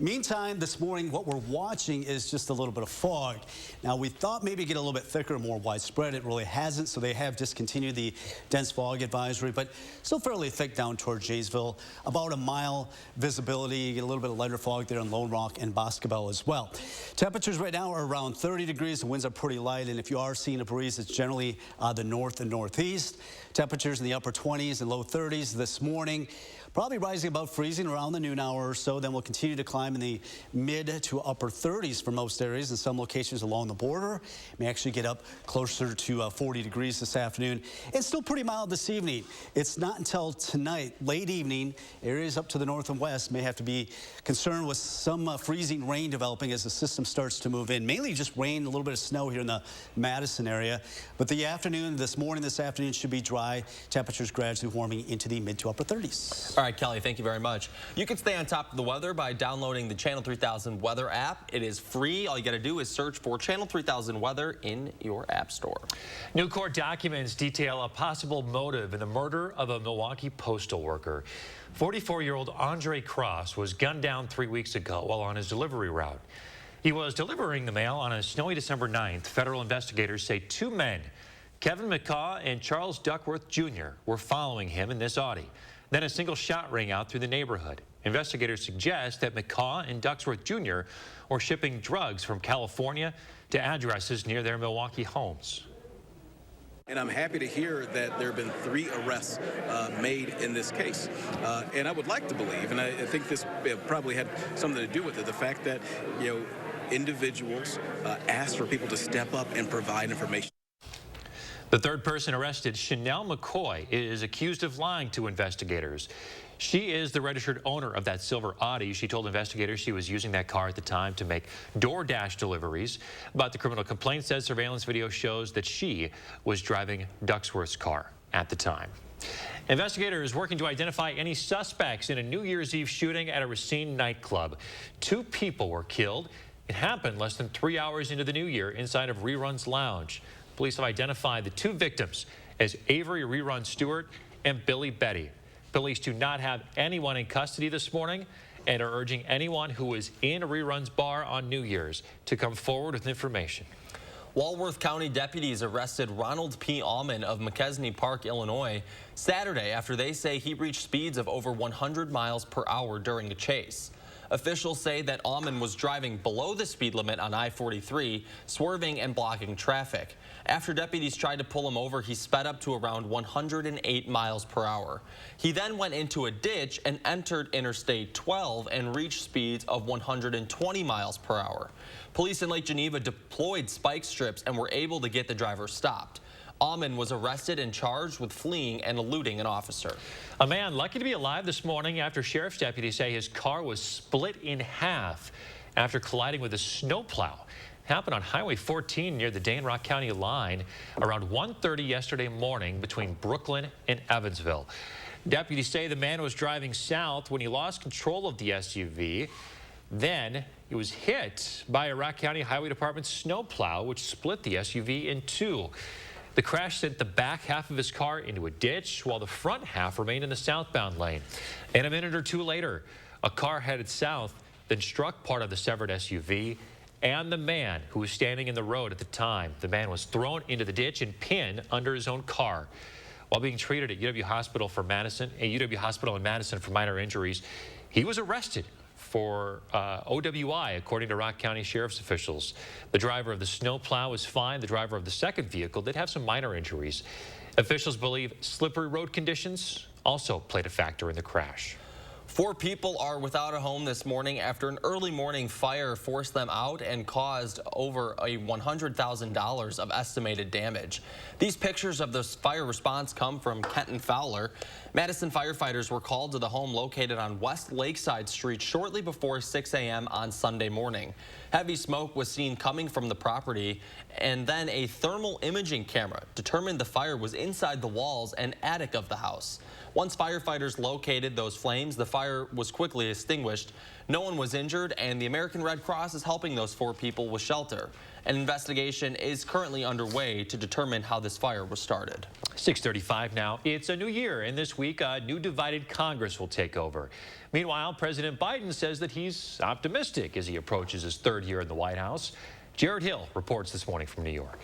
Meantime, this morning, what we're watching is just a little bit of fog. Now, we thought maybe it'd get a little bit thicker and more widespread. It really hasn't, so they have discontinued the dense fog advisory, but still fairly thick down toward Jaysville. About a mile visibility. You get a little bit of lighter fog there in Lone Rock and Boscobel as well. Temperatures right now are around 30 degrees. The winds are pretty light, and if you are seeing a breeze, it's generally the north and northeast. Temperatures in the upper 20s and low 30s this morning. Probably rising above freezing around the noon hour or so. Then we'll continue to climb in the mid to upper 30s for most areas. In some locations along the border, may actually get up closer to 40 degrees this afternoon. It's still pretty mild this evening. It's not until tonight, late evening, areas up to the north and west may have to be concerned with some freezing rain developing as the system starts to move in. Mainly just rain, a little bit of snow here in the Madison area. But the afternoon, this afternoon should be dry. Temperatures gradually warming into the mid to upper 30s. All right, Kelly, thank you very much. You can stay on top of the weather by downloading the Channel 3000 Weather app. It is free. All you got to do is search for Channel 3000 Weather in your app store. New court documents detail a possible motive in the murder of a Milwaukee postal worker. 44-year-old Andre Cross was gunned down 3 weeks ago while on his delivery route. He was delivering the mail on a snowy December 9th. Federal investigators say two men, Kevin McCaw and Charles Duckworth Jr., were following him in this Audi. Then a single shot rang out through the neighborhood. Investigators suggest that McCaw and Duckworth Jr. were shipping drugs from California to addresses near their Milwaukee homes. And I'm happy to hear that there have been 3 arrests made in this case. And I would like to believe, and I think this probably had something to do with it, the fact that, individuals ask for people to step up and provide information. The third person arrested, Chanel McCoy, is accused of lying to investigators. She is the registered owner of that silver Audi. She told investigators she was using that car at the time to make DoorDash deliveries. But the criminal complaint says surveillance video shows that she was driving Ducksworth's car at the time. Investigators working to identify any suspects in a New Year's Eve shooting at a Racine nightclub. 2 people were killed. It happened less than 3 hours into the new year inside of Rerun's Lounge. Police have identified the 2 victims as Avery Rerun Stewart and Billy Betty. Police do not have anyone in custody this morning and are urging anyone who was in Rerun's bar on New Year's to come forward with information. Walworth County deputies arrested Ronald P. Allman of McKesney Park, Illinois, Saturday after they say he reached speeds of over 100 miles per hour during a chase. Officials say that Allman was driving below the speed limit on I-43, swerving and blocking traffic. After deputies tried to pull him over, he sped up to around 108 miles per hour. He then went into a ditch and entered Interstate 12 and reached speeds of 120 miles per hour. Police in Lake Geneva deployed spike strips and were able to get the driver stopped. Allman was arrested and charged with fleeing and eluding an officer. A man lucky to be alive this morning after sheriff's deputies say his car was split in half after colliding with a snowplow. happened on Highway 14 near the Dane-Rock County line around 1:30 yesterday morning between Brooklyn and Evansville. Deputies say the man was driving south when he lost control of the SUV. Then he was hit by a Rock County Highway Department snowplow, which split the SUV in two. The crash sent the back half of his car into a ditch, while the front half remained in the southbound lane. And a minute or two later, a car headed south then struck part of the severed SUV and the man who was standing in the road at the time. The man was thrown into the ditch and pinned under his own car. While being treated at UW Hospital in Madison for minor injuries, he was arrested for OWI, according to Rock County Sheriff's officials. The driver of the snowplow was fine. The driver of the second vehicle did have some minor injuries. Officials believe slippery road conditions also played a factor in the crash. 4 people are without a home this morning after an early morning fire forced them out and caused over $100,000 of estimated damage. These pictures of the fire response come from Kenton Fowler. Madison firefighters were called to the home located on West Lakeside Street shortly before 6 a.m. on Sunday morning. Heavy smoke was seen coming from the property, and then a thermal imaging camera determined the fire was inside the walls and attic of the house. Once firefighters located those flames, the fire was quickly extinguished. No one was injured, and the American Red Cross is helping those 4 people with shelter. An investigation is currently underway to determine how this fire was started. 6:35 now. It's a new year, and this week a new divided Congress will take over. Meanwhile, President Biden says that he's optimistic as he approaches his 3rd year in the White House. Jared Hill reports this morning from New York.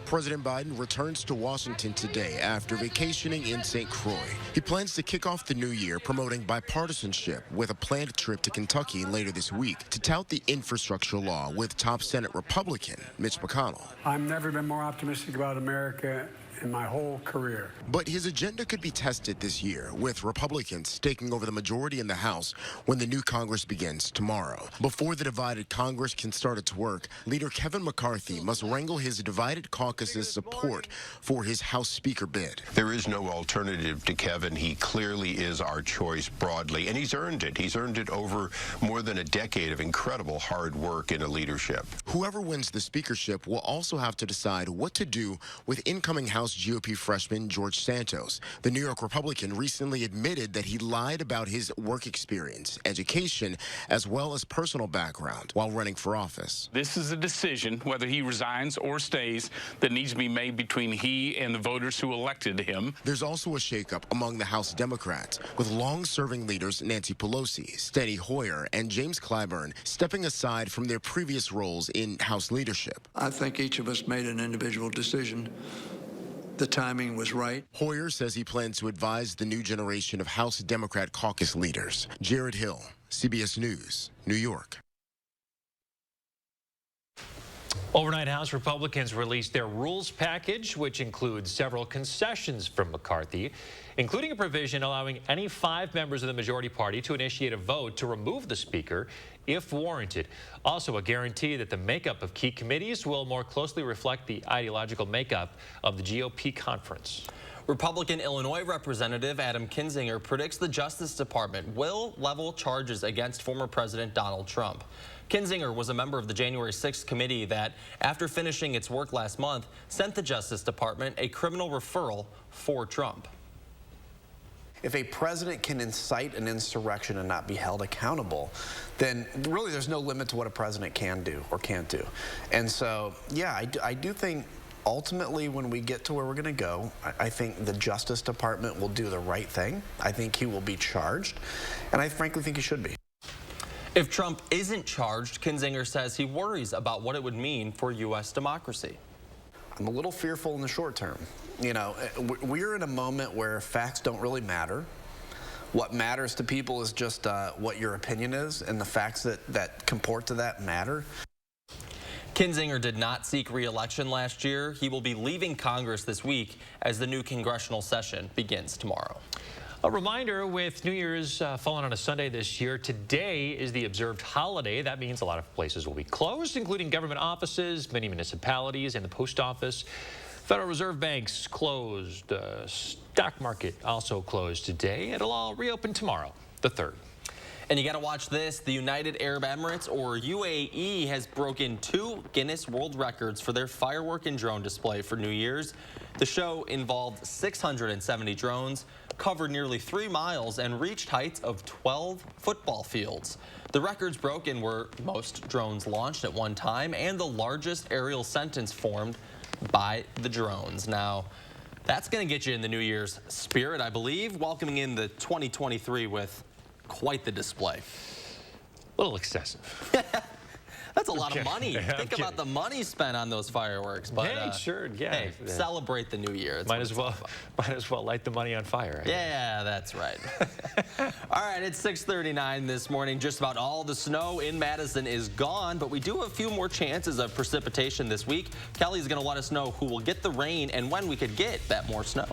President Biden returns to Washington today after vacationing in St. Croix. He plans to kick off the new year promoting bipartisanship with a planned trip to Kentucky later this week to tout the infrastructure law with top Senate Republican Mitch McConnell. I've never been more optimistic about America in my whole career. But his agenda could be tested this year, with Republicans taking over the majority in the House when the new Congress begins tomorrow. Before the divided Congress can start its work, Leader Kevin McCarthy must wrangle his divided caucus's support for his House Speaker bid. There is no alternative to Kevin. He clearly is our choice broadly, and he's earned it. He's earned it over more than a decade of incredible hard work in a leadership. Whoever wins the speakership will also have to decide what to do with incoming House GOP freshman George Santos. The New York Republican recently admitted that he lied about his work experience, education, as well as personal background while running for office. This is a decision, whether he resigns or stays, that needs to be made between he and the voters who elected him. There's also a shakeup among the House Democrats, with long-serving leaders Nancy Pelosi, Steny Hoyer, and James Clyburn stepping aside from their previous roles in House leadership. I think each of us made an individual decision. The timing was right. Hoyer says he plans to advise the new generation of House Democrat caucus leaders. Jared Hill, CBS News, New York. Overnight, House Republicans released their rules package, which includes several concessions from McCarthy, including a provision allowing any 5 members of the majority party to initiate a vote to remove the Speaker if warranted. Also, a guarantee that the makeup of key committees will more closely reflect the ideological makeup of the GOP conference. Republican Illinois Representative Adam Kinzinger predicts the Justice Department will level charges against former President Donald Trump. Kinzinger was a member of the January 6th committee that, after finishing its work last month, sent the Justice Department a criminal referral for Trump. If a president can incite an insurrection and not be held accountable, then really there's no limit to what a president can do or can't do. And so, yeah, I do think ultimately when we get to where we're going to go, I think the Justice Department will do the right thing. I think he will be charged, and I frankly think he should be. If Trump isn't charged, Kinzinger says he worries about what it would mean for U.S. democracy. I'm a little fearful in the short term. You know, we're in a moment where facts don't really matter. What matters to people is just what your opinion is, and the facts that comport to that matter. Kinzinger did not seek re-election last year. He will be leaving Congress this week as the new congressional session begins tomorrow. A reminder, with New Year's falling on a Sunday this year, today is the observed holiday. That means a lot of places will be closed, including government offices, many municipalities, and the post office. Federal Reserve banks closed. Stock market also closed today. It'll all reopen tomorrow, the 3rd. And you got to watch this. The United Arab Emirates, or UAE, has broken 2 Guinness World Records for their firework and drone display for New Year's. The show involved 670 drones, covered nearly 3 miles, and reached heights of 12 football fields. The records broken were most drones launched at one time and the largest aerial sentence formed by the drones. Now, that's going to get you in the New Year's spirit, I believe, welcoming in the 2023 with quite the display. A little excessive. That's a lot of money. Think about the money spent on those fireworks. But, hey, sure, yeah. Hey, celebrate the new year. Might as well light the money on fire. Yeah, that's right. All right, it's 6:39 this morning. Just about all the snow in Madison is gone, but we do have a few more chances of precipitation this week. Kelly's going to let us know who will get the rain and when we could get that more snow.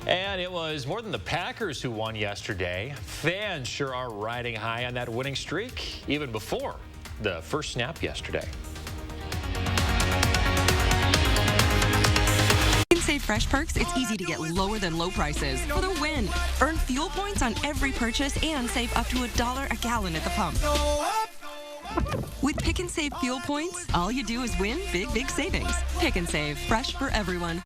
And it was more than the Packers who won yesterday. Fans sure are riding high on that winning streak, even before the first snap yesterday. In Save Fresh Perks, it's easy to get lower than low prices for the win. Earn fuel points on every purchase and save up to $1 a gallon at the pump. With Pick and Save fuel points, all you do is win big savings. Pick and Save, fresh for everyone.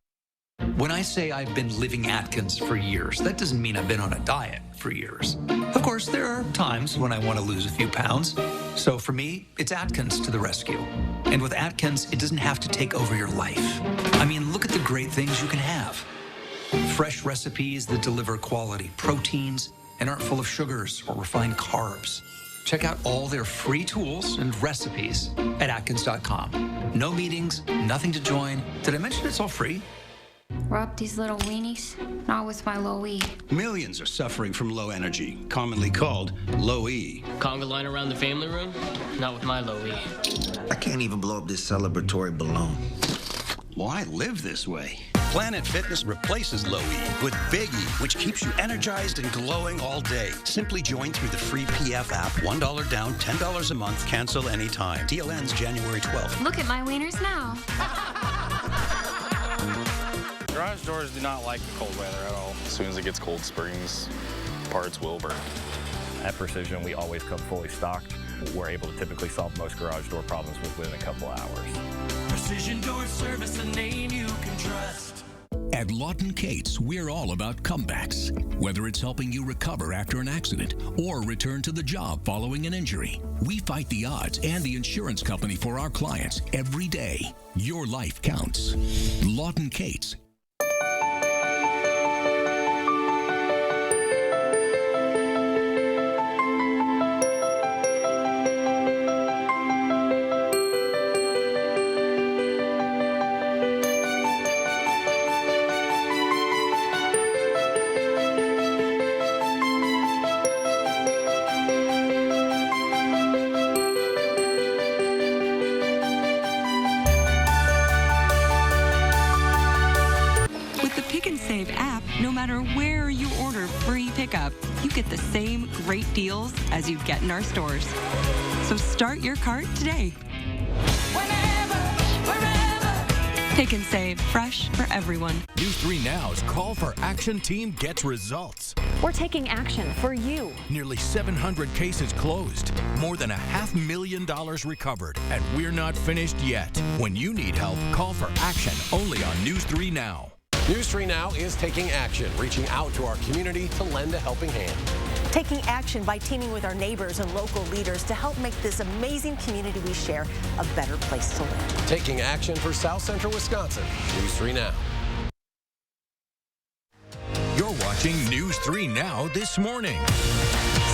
When I say I've been living Atkins for years, that doesn't mean I've been on a diet for years. Of course, there are times when I want to lose a few pounds. So for me, it's Atkins to the rescue. And with Atkins, it doesn't have to take over your life. I mean, look at the great things you can have. Fresh recipes that deliver quality proteins and aren't full of sugars or refined carbs. Check out all their free tools and recipes at Atkins.com. No meetings, nothing to join. Did I mention it's all free? Rub these little weenies, not with my low E. Millions are suffering from low energy, commonly called low E. Conga line around the family room? Not with my low E. I can't even blow up this celebratory balloon. Well, I live this way. Planet Fitness replaces low E with Big E, which keeps you energized and glowing all day. Simply join through the free PF app. $1 down, $10 a month, cancel anytime. Deal ends January 12th. Look at my wieners now. Garage doors do not like the cold weather at all. As soon as it gets cold springs, parts will burn. At Precision, we always come fully stocked. We're able to typically solve most garage door problems within a couple hours. Precision Door Service, a name you can trust. At Lawton Cates, we're all about comebacks. Whether it's helping you recover after an accident or return to the job following an injury, we fight the odds and the insurance company for our clients every day. Your life counts. Lawton Cates. You get the same great deals as you get in our stores. So start your cart today. Pick and Save, fresh for everyone. News 3 Now's Call for Action team gets results. We're taking action for you. Nearly 700 cases closed, more than $500,000 recovered, and we're not finished yet. When you need help, call for action only on News 3 Now. News 3 Now is taking action, reaching out to our community to lend a helping hand. Taking action by teaming with our neighbors and local leaders to help make this amazing community we share a better place to live. Taking action for South Central Wisconsin. News 3 Now. You're watching News 3 Now this morning.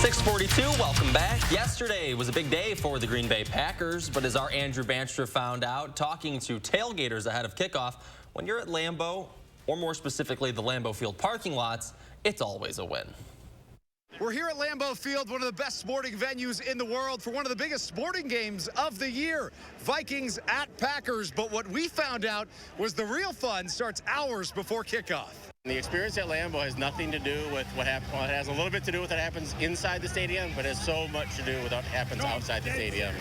6:42, welcome back. Yesterday was a big day for the Green Bay Packers, but as our Andrew Banstra found out, talking to tailgaters ahead of kickoff, when you're at Lambeau, or more specifically the Lambeau Field parking lots, it's always a win. We're here at Lambeau Field, one of the best sporting venues in the world, for one of the biggest sporting games of the year, Vikings at Packers. But what we found out was the real fun starts hours before kickoff. The experience at Lambeau has nothing to do with what happens. Well, it has a little bit to do with what happens inside the stadium, but it has so much to do with what happens outside the stadium.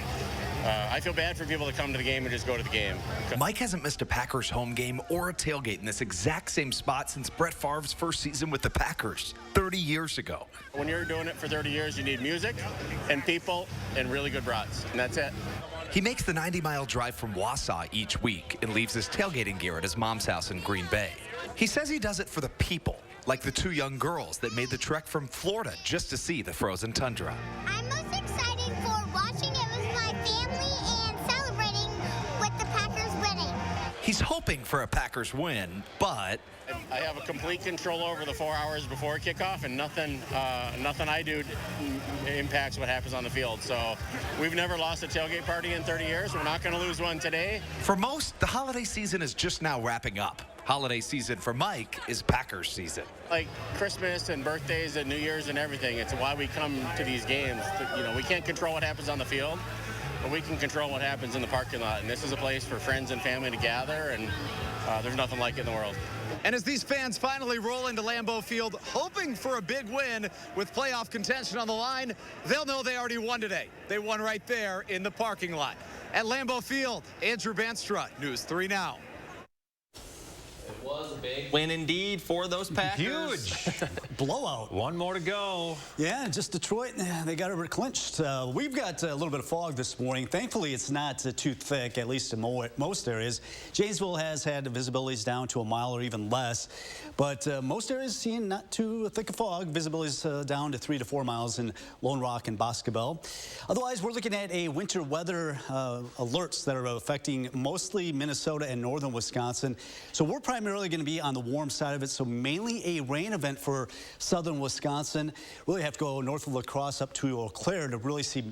I feel bad for people that come to the game and just go to the game. Mike hasn't missed a Packers home game or a tailgate in this exact same spot since Brett Favre's first season with the Packers 30 years ago. When you're doing it for 30 years, you need music and people and really good brats, and that's it. He makes the 90-mile drive from Wausau each week and leaves his tailgating gear at his mom's house in Green Bay. He says he does it for the people, like the two young girls that made the trek from Florida just to see the frozen tundra. I'm most excited for watching it with my family and celebrating with the Packers winning. He's hoping for a Packers win, but I have a complete control over the 4 hours before kickoff, and nothing I do impacts what happens on the field. So we've never lost a tailgate party in 30 years. We're not going to lose one today. For most, the holiday season is just now wrapping up. Holiday season for Mike is Packers season. Like Christmas and birthdays and New Year's and everything, it's why we come to these games. You know, we can't control what happens on the field, but we can control what happens in the parking lot. And this is a place for friends and family to gather, and there's nothing like it in the world. And as these fans finally roll into Lambeau Field, hoping for a big win with playoff contention on the line, they'll know they already won today. They won right there in the parking lot. At Lambeau Field, Andrew Banstra, News 3 Now. It was a big win indeed for those Packers. Huge blowout. One more to go. Yeah, just Detroit, they got it clinched. We've got a little bit of fog this morning. Thankfully, it's not too thick, at least in most areas. Janesville has had visibilities down to a mile or even less, but most areas seeing not too thick of fog. Visibilities down to 3 to 4 miles in Lone Rock and Boscobel. Otherwise, we're looking at a winter weather alerts that are affecting mostly Minnesota and northern Wisconsin. So we're primarily going to be on the warm side of it, so mainly a rain event for southern Wisconsin. Really have to go north of La Crosse up to Eau Claire to really see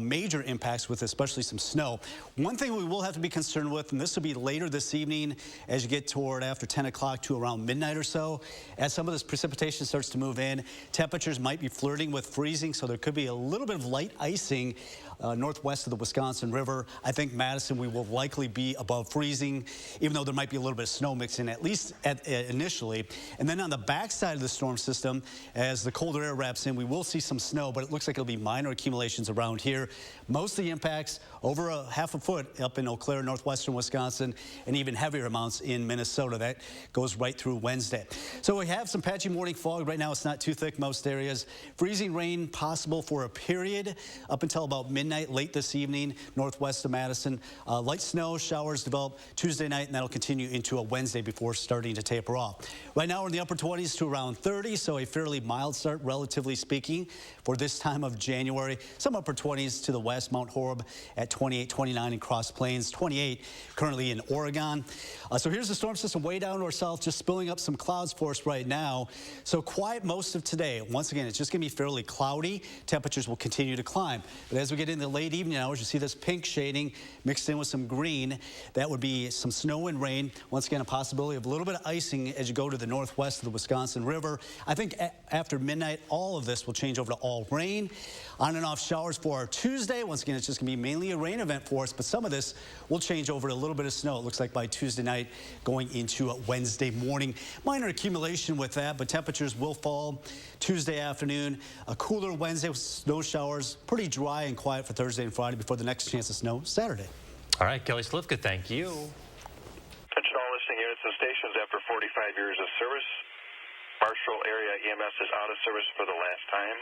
major impacts with especially some snow. One thing we will have to be concerned with, and this will be later this evening as you get toward after 10 o'clock to around midnight or so, as some of this precipitation starts to move in, temperatures might be flirting with freezing, so there could be a little bit of light icing northwest of the Wisconsin River. I think Madison, we will likely be above freezing, even though there might be a little bit of snow mixed in, at least initially. And then on the backside of the storm system, as the colder air wraps in, we will see some snow, but it looks like it'll be minor accumulations around here. Most of the impacts over a half a foot up in Eau Claire, northwestern Wisconsin, and even heavier amounts in Minnesota. That goes right through Wednesday. So we have some patchy morning fog. Right now it's not too thick most areas. Freezing rain possible for a period up until about midnight, late this evening, northwest of Madison. Light snow showers develop Tuesday night, and that'll continue into a Wednesday before starting to taper off. Right now we're in the upper 20s to around 30, so a fairly mild start, relatively speaking, for this time of January. Some upper 20s to the west, Mount Horeb at 28, 29 in Cross Plains, 28 currently in Oregon. So here's the storm system way down to our south, just spilling up some clouds for us right now. So quiet most of today. Once again, it's just going to be fairly cloudy. Temperatures will continue to climb. But as we get into the late evening hours, you see this pink shading mixed in with some green. That would be some snow and rain. Once again, a possibility of a little bit of icing as you go to the northwest of the Wisconsin River. I think after midnight, all of this will change over to all rain. On and off showers for our Tuesday. Once again, it's just going to be mainly a rain event for us, but some of this will change over to a little bit of snow. It looks like by Tuesday night going into Wednesday morning. Minor accumulation with that, but temperatures will fall Tuesday afternoon. A cooler Wednesday with snow showers. Pretty dry and quiet for Thursday and Friday before the next chance of snow Saturday. All right, Kelly Slivka, thank you. Attention all listening units and stations after 45 years of service. Marshall Area EMS is out of service for the last time.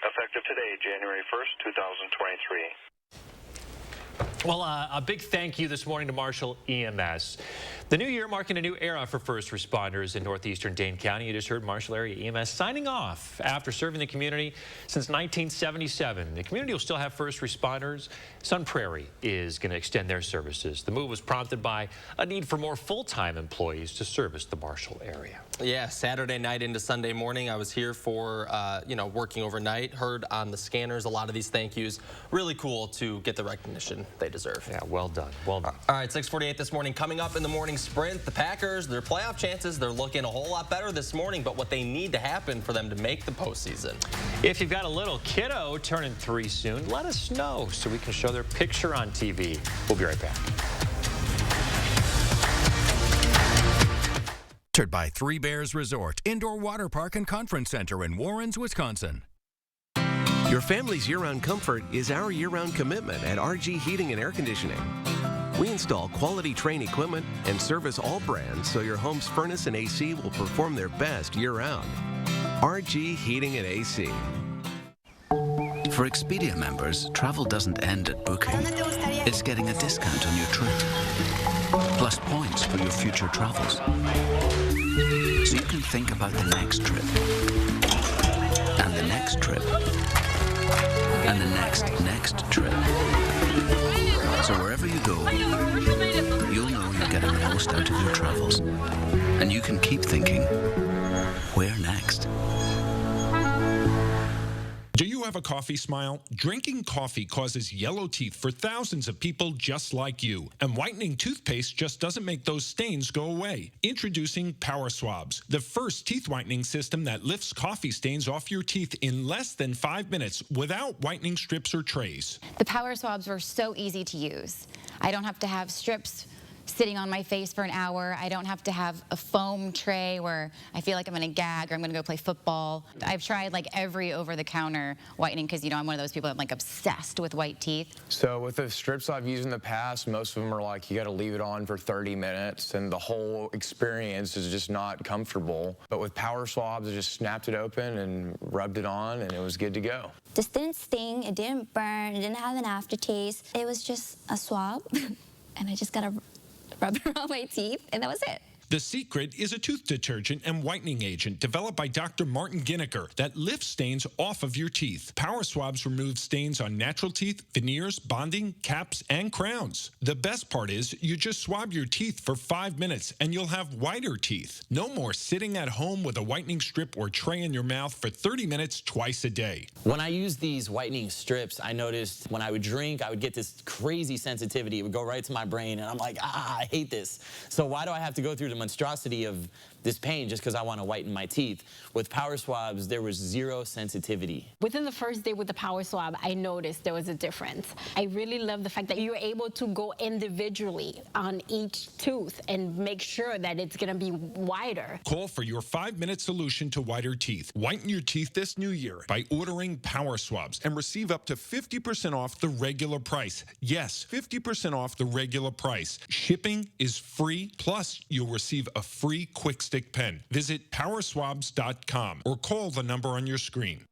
Effective today, January 1st, 2023. Well, a big thank you this morning to Marshall EMS. The new year marking a new era for first responders in northeastern Dane County. You just heard Marshall Area EMS signing off after serving the community since 1977. The community will still have first responders. Sun Prairie is going to extend their services. The move was prompted by a need for more full-time employees to service the Marshall area. Yeah, Saturday night into Sunday morning, I was here for, working overnight, heard on the scanners a lot of these thank yous. Really cool to get the recognition they deserve. Yeah, well done, well done. All right, 6:48 this morning. Coming up in the morning sprint, the Packers, their playoff chances, they're looking a whole lot better this morning, but what they need to happen for them to make the postseason. If you've got a little kiddo turning 3 soon, let us know so we can show their picture on TV. We'll be right back. Sponsored by Three Bears Resort, Indoor Water Park and Conference Center in Warrens, Wisconsin. Your family's year-round comfort is our year-round commitment at RG Heating and Air Conditioning. We install quality Trane equipment and service all brands so your home's furnace and AC will perform their best year-round. RG Heating and AC. For Expedia members, travel doesn't end at booking. It's getting a discount on your trip, plus points for your future travels. So you can think about the next trip, and the next trip, and the next trip. So wherever you go, you'll know you're getting the most out of your travels. And you can keep thinking, where next? Do you have a coffee smile? Drinking coffee causes yellow teeth for thousands of people just like you. And whitening toothpaste just doesn't make those stains go away. Introducing Power Swabs, the first teeth whitening system that lifts coffee stains off your teeth in less than 5 minutes without whitening strips or trays. The Power Swabs were so easy to use. I don't have to have strips sitting on my face for an hour. I don't have to have a foam tray where I feel like I'm going to gag or I'm going to go play football. I've tried like every over-the-counter whitening because, you know, I'm one of those people that's like obsessed with white teeth. So with the strips I've used in the past, most of them are like you got to leave it on for 30 minutes and the whole experience is just not comfortable. But with Power Swabs, I just snapped it open and rubbed it on and it was good to go. This didn't sting, it didn't burn, it didn't have an aftertaste. It was just a swab and I just got to rub it on my teeth, and that was it. The secret is a tooth detergent and whitening agent developed by Dr. Martin Ginniker that lifts stains off of your teeth. Power Swabs remove stains on natural teeth, veneers, bonding, caps, and crowns. The best part is you just swab your teeth for 5 minutes and you'll have whiter teeth. No more sitting at home with a whitening strip or tray in your mouth for 30 minutes twice a day. When I use these whitening strips, I noticed when I would drink, I would get this crazy sensitivity. It would go right to my brain, and I'm like, I hate this. So why do I have to go through the monstrosity of this pain just because I want to whiten my teeth? With Power Swabs, there was zero sensitivity. Within the first day with the Power Swab, I noticed there was a difference. I really love the fact that you're able to go individually on each tooth and make sure that it's going to be wider. Call for your 5-minute solution to whiter teeth. Whiten your teeth this new year by ordering Power Swabs and receive up to 50% off the regular price. Yes, 50% off the regular price. Shipping is free, plus you'll receive a free quick stick pen. Visit powerswabs.com or call the number on your screen.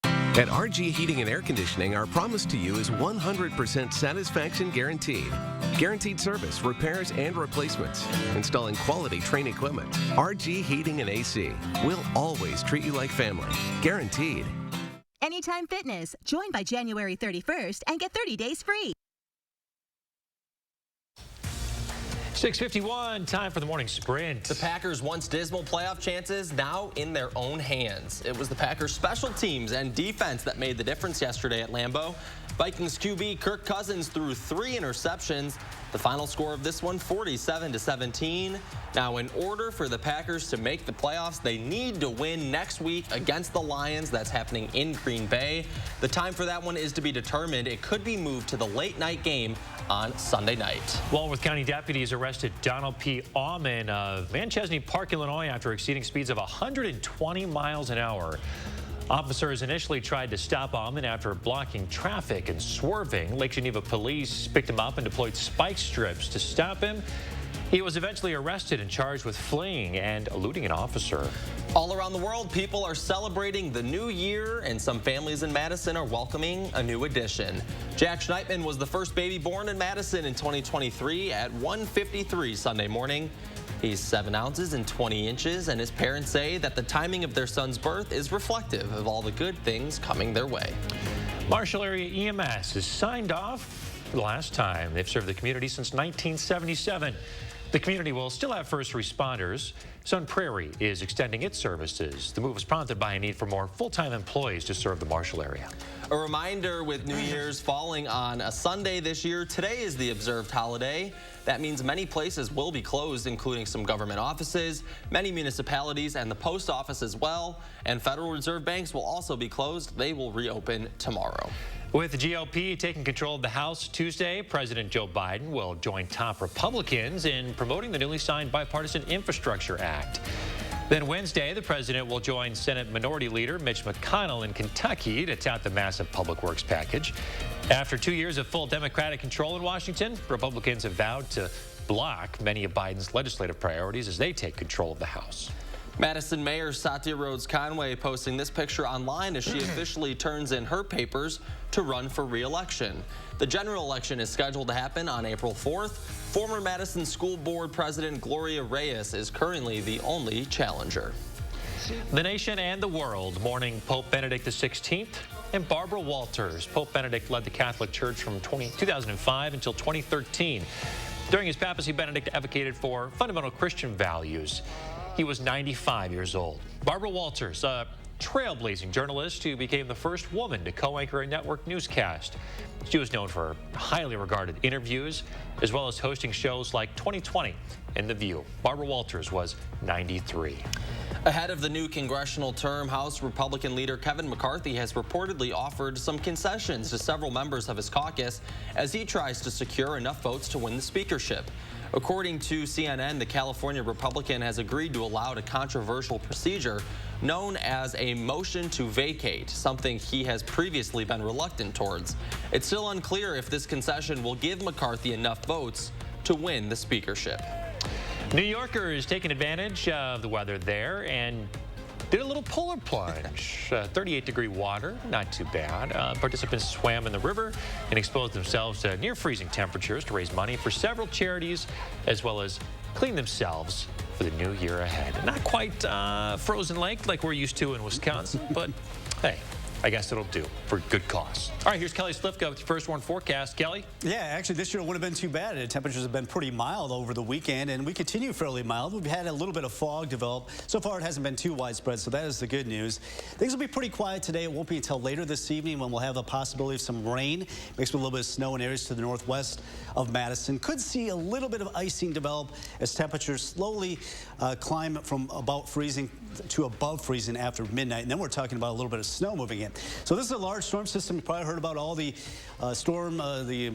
At RG Heating and Air Conditioning, our promise to you is 100% satisfaction guaranteed. Guaranteed service, repairs, and replacements. Installing quality Trane equipment. RG Heating and AC. We'll always treat you like family. Guaranteed. Anytime Fitness. Join by January 31st and get 30 days free. 6:51, time for the morning sprint. The Packers' once dismal playoff chances now in their own hands. It was the Packers' special teams and defense that made the difference yesterday at Lambeau. Vikings QB Kirk Cousins threw 3 interceptions. The final score of this one, 47-17. Now, in order for the Packers to make the playoffs, they need to win next week against the Lions. That's happening in Green Bay. The time for that one is to be determined. It could be moved to the late-night game on Sunday night. Walworth County deputies arrested Donald P. Aumann of Manchesney Park, Illinois, after exceeding speeds of 120 miles an hour. Officers initially tried to stop Aumann after blocking traffic and swerving. Lake Geneva police picked him up and deployed spike strips to stop him. He was eventually arrested and charged with fleeing and eluding an officer. All around the world, people are celebrating the new year, and some families in Madison are welcoming a new addition. Jack Schneitman was the first baby born in Madison in 2023 at 1:53 Sunday morning. He's 7 ounces and 20 inches, and his parents say that the timing of their son's birth is reflective of all the good things coming their way. Marshall Area EMS is signed off for the last time. They've served the community since 1977. The community will still have first responders. Sun Prairie is extending its services. The move was prompted by a need for more full-time employees to serve the Marshall area. A reminder, with New Year's falling on a Sunday this year, today is the observed holiday. That means many places will be closed, including some government offices, many municipalities, and the post office as well. And Federal Reserve banks will also be closed. They will reopen tomorrow. With the GOP taking control of the House Tuesday, President Joe Biden will join top Republicans in promoting the newly signed Bipartisan Infrastructure Act. Then Wednesday, the president will join Senate Minority Leader Mitch McConnell in Kentucky to tout the massive public works package. After 2 years of full Democratic control in Washington, Republicans have vowed to block many of Biden's legislative priorities as they take control of the House. Madison Mayor Satya Rhodes Conway posting this picture online as she officially turns in her papers to run for re-election. The general election is scheduled to happen on April 4th. Former Madison School Board President Gloria Reyes is currently the only challenger. The nation and the world mourning Pope Benedict XVI and Barbara Walters. Pope Benedict led the Catholic Church from 2005 until 2013. During his papacy, Benedict advocated for fundamental Christian values. He was 95 years old. Barbara Walters, a trailblazing journalist who became the first woman to co-anchor a network newscast. She was known for highly regarded interviews, as well as hosting shows like 2020 and The View. Barbara Walters was 93. Ahead of the new congressional term, House Republican leader Kevin McCarthy has reportedly offered some concessions to several members of his caucus as he tries to secure enough votes to win the speakership. According to CNN, the California Republican has agreed to allow a controversial procedure known as a motion to vacate, something he has previously been reluctant towards. It's still unclear if this concession will give McCarthy enough votes to win the speakership. New Yorkers taking advantage of the weather there and did a little polar plunge. 38-degree water, not too bad. Participants swam in the river and exposed themselves to near freezing temperatures to raise money for several charities, as well as clean themselves for the new year ahead. Not quite frozen lake like we're used to in Wisconsin, but hey, I guess it'll do for good cause. All right, here's Kelly Slifka with your first warn forecast. Kelly? Yeah, actually, this year it wouldn't have been too bad. The temperatures have been pretty mild over the weekend, and we continue fairly mild. We've had a little bit of fog develop. So far, it hasn't been too widespread, so that is the good news. Things will be pretty quiet today. It won't be until later this evening when we'll have the possibility of some rain. Mixed with a little bit of snow in areas to the northwest of Madison. Could see a little bit of icing develop as temperatures slowly climb from about freezing to above freezing after midnight, and then we're talking about a little bit of snow moving in. So this is a large storm system. You probably heard about all the the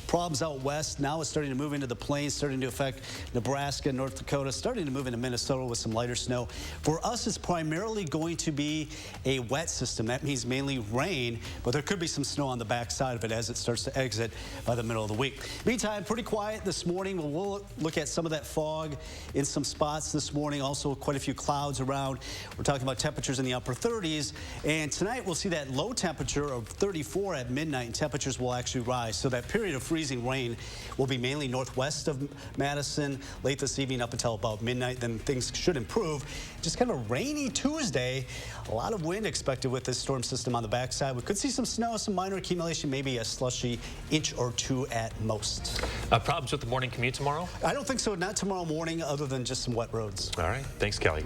problems out west. Now it's starting to move into the plains, starting to affect Nebraska, North Dakota, starting to move into Minnesota with some lighter snow. For us, it's primarily going to be a wet system. That means mainly rain, but there could be some snow on the backside of it as it starts to exit by the middle of the week. Meantime, pretty quiet this morning. We'll look at some of that fog in some spots this morning. Also, quite a few clouds around. We're talking about temperatures in the upper 30s, and tonight we'll see that low temperature of 34 at midnight, and temperatures will actually rise. So that period of freezing rain will be mainly northwest of Madison late this evening up until about midnight. Then things should improve. Just kind of a rainy Tuesday. A lot of wind expected with this storm system on the backside. We could see some snow, some minor accumulation, maybe a slushy inch or two at most. Problems with the morning commute tomorrow? I don't think so. Not tomorrow morning, other than just some wet roads. All right. Thanks, Kelly.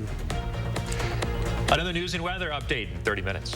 Another news and weather update in 30 minutes.